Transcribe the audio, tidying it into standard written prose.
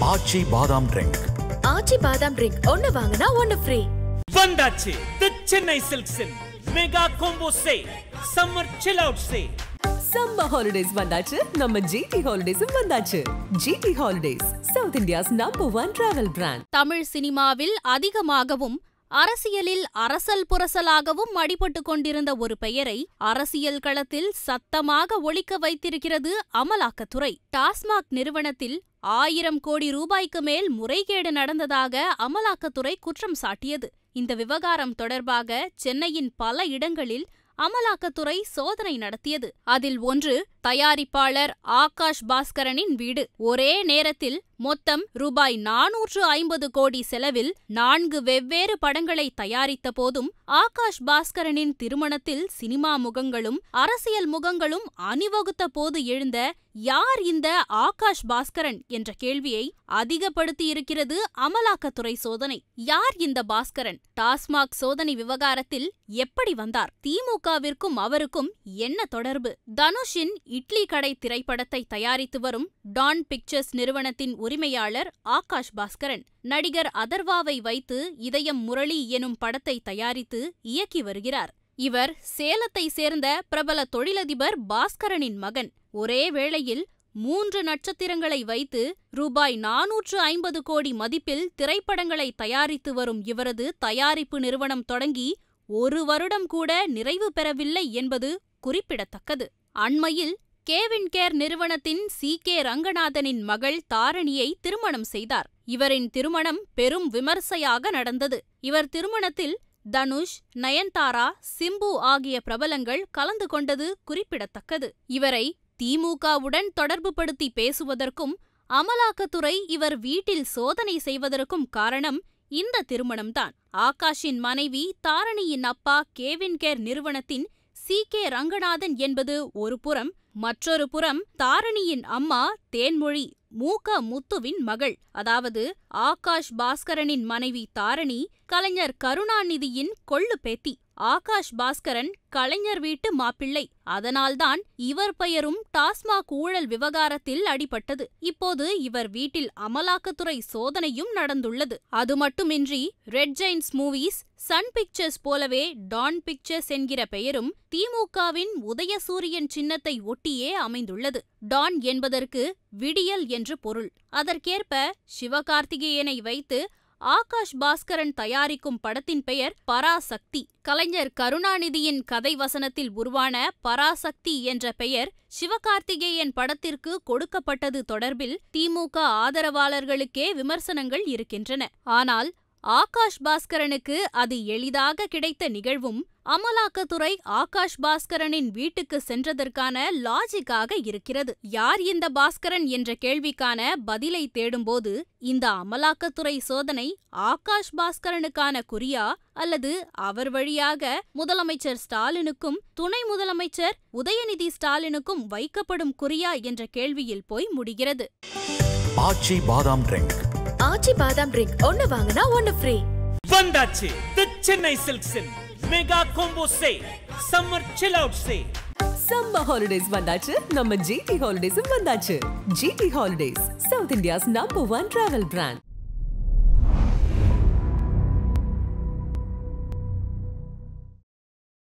ஆச்சி பாதாம் ட்ரிங்க். ஆச்சி பாதாம் ட்ரிங்க் ஒன்னு வாங்குனா ஒன்னு ஃப்ரீ. வந்தாச்சு தி சென்னை சில்க்ஸின் mega combo sale, summer chill out sale. Summer holidays வந்தாச்சு, நம்ம ஜிடி ஹாலிடேஸும் வந்தாச்சு. GT holidays, South India's #1 travel brand. Tamil சினிமாவில் அதிகமாகவும் அரசியலில் அரசல் புரசலாகவும் அடிபட்டுக் கொண்டிருந்த ஒரு பெயரை அரசியல் களத்தில் சத்தமாக ஒலிக்க வைத்திருக்கிறது அமலாக்கத்துறை. டாஸ்மாக் நிறுவனத்தில் 1000 கோடி ரூபாய்க்கு மேல் முறைகேடு நடந்ததாக அமலாக்கத்துறை குற்றம் சாட்டியது. இந்த விவகாரம் தொடர்பாக சென்னையின் பல இடங்களில் அமலாக்கத்துறை சோதனை நடத்தியது. அதில் ஒன்று தயாரிப்பாளர் ஆகாஷ் பாஸ்கரனின் வீடு. ஒரே நேரத்தில் மொத்தம் ரூபாய் 450 கோடி செலவில் 4 வெவ்வேறு படங்களை தயாரித்த போதும் ஆகாஷ் பாஸ்கரனின் திருமணத்தில் சினிமா முகங்களும் அரசியல் முகங்களும் அணிவகுத்த போது எழுந்த யார் இந்த ஆகாஷ் பாஸ்கரன் என்ற கேள்வியை அதிகப்படுத்தியிருக்கிறது அமலாக்கத்துறை சோதனை. யார் இந்த பாஸ்கரன்? டாஸ்மாக் சோதனை விவகாரத்தில் எப்படி வந்தார்? திமுகவிற்கும் அவருக்கும் என்ன தொடர்பு? தனுஷின் இட்லி கடை திரைப்படத்தை தயாரித்து வரும் டான் பிக்சர்ஸ் நிறுவனத்தின் உரிமையாளர் ஆகாஷ் பாஸ்கரன் நடிகர் அதர்வாவை வைத்து இதயம் முரளி எனும் படத்தை தயாரித்து இயக்கி வருகிறார். இவர் சேலத்தை சேர்ந்த பிரபல தொழிலதிபர் பாஸ்கரனின் மகன். ஒரே வேளையில் 3 நட்சத்திரங்களை வைத்து ரூபாய் 450 கோடி மதிப்பில் திரைப்படங்களை தயாரித்து வரும் இவரது தயாரிப்பு நிறுவனம் தொடங்கி 1 வருடம் கூட நிறைவு பெறவில்லை என்பது குறிப்பிடத்தக்கது. அண்மையில் கேவின் கேர் நிறுவனத்தின் CK ரங்கநாதனின் மகள் தாரணியை திருமணம் செய்தார். இவரின் திருமணம் பெரும் விமர்சையாக நடந்தது. இவர் திருமணத்தில் தனுஷ், நயன்தாரா, சிம்பு ஆகிய பிரபலங்கள் கலந்து கொண்டது குறிப்பிடத்தக்கது. இவரை திமுகவுடன் தொடர்புபடுத்தி பேசுவதற்கும் அமலாக்கத்துறை இவர் வீட்டில் சோதனை செய்வதற்கும் காரணம் இந்த திருமணம்தான். ஆகாஷின் மனைவி தாரணியின் அப்பா கேவின் கேர் நிறுவனத்தின் CK ரங்கநாதன் என்பது ஒரு புறம், மற்றொரு புறம் தாரணியின் அம்மா தேன்மொழி மூக முத்துவின் மகள். அதாவது ஆகாஷ் பாஸ்கரனின் மனைவி தாரணி கலைஞர் கருணாநிதியின் கொள்ளு பேத்தி. ஆகாஷ் பாஸ்கரன் கலைஞர் வீட்டு மாப்பிள்ளை. அதனால்தான் இவர் பெயரும் டாஸ்மாக் ஊழல் விவகாரத்தில் அடிபட்டது. இப்போது இவர் வீட்டில் அமலாக்கத்துறை சோதனையும் நடந்துள்ளது. அது மட்டுமின்றி Red Giant Movies, Sun Pictures போலவே டான் பிக்சர்ஸ் என்கிற பெயரும் திமுகவின் உதயசூரியன் சின்னத்தை ஒட்டியே அமைந்துள்ளது. டான் என்பதற்கு விடியல் என்று பொருள். அதற்கேற்ப சிவகார்த்திகேயனை வைத்து ஆகாஷ் பாஸ்கரன் தயாரிக்கும் படத்தின் பெயர் பராசக்தி. கலைஞர் கருணாநிதியின் கதை வசனத்தில் உருவான பராசக்தி என்ற பெயர் சிவகார்த்திகேயன் படத்திற்கு கொடுக்கப்பட்டது தொடர்பில் திமுக ஆதரவாளர்களுக்கே விமர்சனங்கள் இருக்கின்றன. ஆனால் ஆகாஷ் பாஸ்கரனுக்கு அது எளிதாக கிடைத்த நிகழ்வும் அமலாக்கத்துறை ஆகாஷ் பாஸ்கரனின் வீட்டுக்கு சென்றதற்கான லாஜிக்காக இருக்கிறது. யார் இந்த பாஸ்கரன் என்ற கேள்விக்கான பதிலை தேடும்போது இந்த அமலாக்கத்துறை சோதனை ஆகாஷ் பாஸ்கரனுக்கான குறியா அல்லது அவர் வழியாக முதலமைச்சர் ஸ்டாலினுக்கும் துணை முதலமைச்சர் உதயநிதி ஸ்டாலினுக்கும் வைக்கப்படும் குறியா என்ற கேள்வியில் போய் முடிகிறது. ஆச்சி பாதாம் ட்ரிங்க். ஆச்சி பாதாம் ட்ரிங்க் ஒன்னு வாங்குனா ஒன்னு ஃப்ரீ. வந்தாச்சு தி சென்னை சில்க்ஸின் mega combo sale, summer chill out sale. Summer holidays வந்தாச்சு, நம்ம ஜிடி ஹாலிடேஸும் வந்தாச்சு. GT holidays, South India's #1 travel brand.